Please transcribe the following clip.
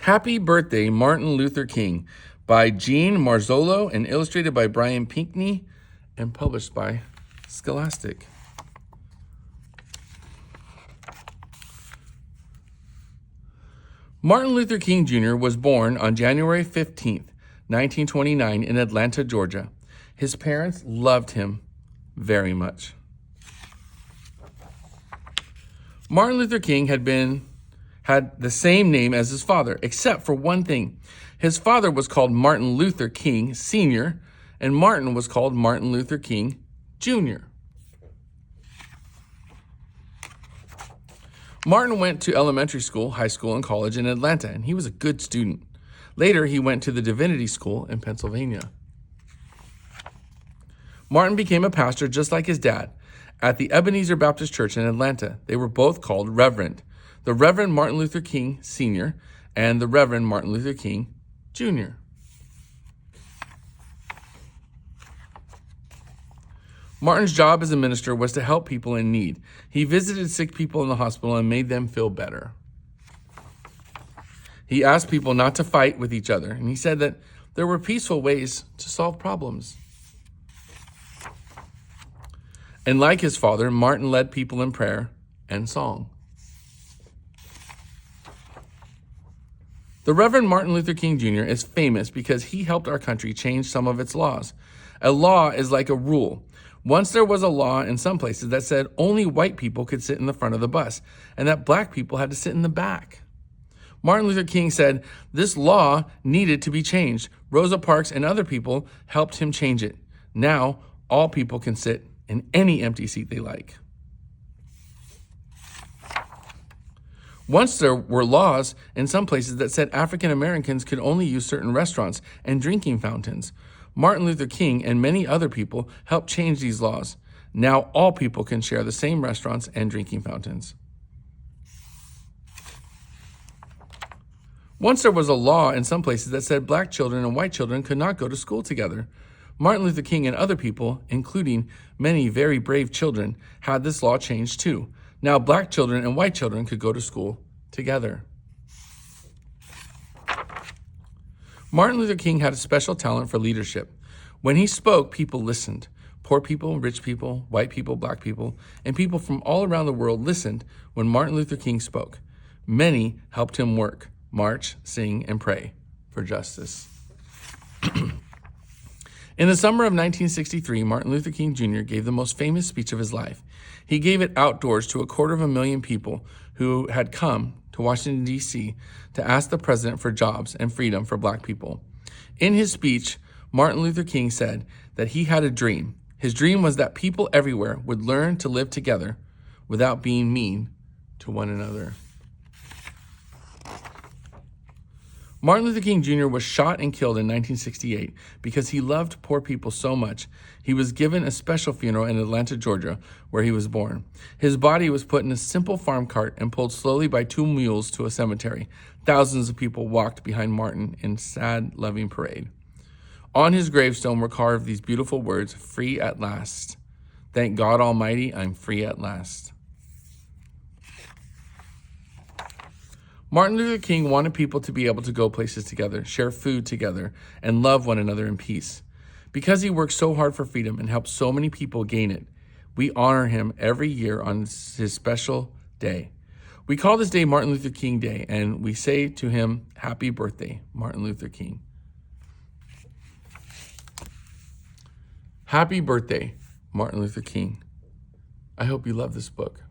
Happy Birthday, Martin Luther King, by Jean Marzollo and illustrated by Brian Pinkney and published by Scholastic. Martin Luther King Jr. was born on January 15th, 1929 in Atlanta, Georgia. His parents loved him very much. Martin Luther King had the same name as his father, except for one thing. His father was called Martin Luther King Sr., and Martin was called Martin Luther King Jr. Martin went to elementary school, high school, and college in Atlanta, and he was a good student. Later, he went to the Divinity School in Pennsylvania. Martin became a pastor just like his dad at the Ebenezer Baptist Church in Atlanta. They were both called Reverend. The Reverend Martin Luther King Sr. and the Reverend Martin Luther King Jr. Martin's job as a minister was to help people in need. He visited sick people in the hospital and made them feel better. He asked people not to fight with each other, and he said that there were peaceful ways to solve problems. And like his father, Martin led people in prayer and song. The Reverend Martin Luther King Jr. is famous because he helped our country change some of its laws. A law is like a rule. Once there was a law in some places that said only white people could sit in the front of the bus and that black people had to sit in the back. Martin Luther King said this law needed to be changed. Rosa Parks and other people helped him change it. Now, all people can sit in any empty seat they like. Once there were laws in some places that said African Americans could only use certain restaurants and drinking fountains. Martin Luther King and many other people helped change these laws. Now all people can share the same restaurants and drinking fountains. Once there was a law in some places that said black children and white children could not go to school together. Martin Luther King and other people, including many very brave children, had this law changed too. Now black children and white children could go to school together. Martin Luther King had a special talent for leadership. When he spoke, people listened. Poor people, rich people, white people, black people, and people from all around the world listened when Martin Luther King spoke. Many helped him work, march, sing, and pray for justice. In the summer of 1963, Martin Luther King Jr. gave the most famous speech of his life. He gave it outdoors to 250,000 people who had come to Washington, D.C. to ask the president for jobs and freedom for black people. In his speech, Martin Luther King said that he had a dream. His dream was that people everywhere would learn to live together without being mean to one another. Martin Luther King Jr. was shot and killed in 1968 because he loved poor people so much. He was given a special funeral in Atlanta, Georgia, where he was born. His body was put in a simple farm cart and pulled slowly by 2 mules to a cemetery. Thousands of people walked behind Martin in sad, loving parade. On his gravestone were carved these beautiful words, "Free at last. Thank God Almighty, I'm free at last." Martin Luther King wanted people to be able to go places together, share food together, and love one another in peace. Because he worked so hard for freedom and helped so many people gain it, we honor him every year on his special day. We call this day Martin Luther King Day, and we say to him, "Happy birthday, Martin Luther King." Happy birthday, Martin Luther King. I hope you love this book.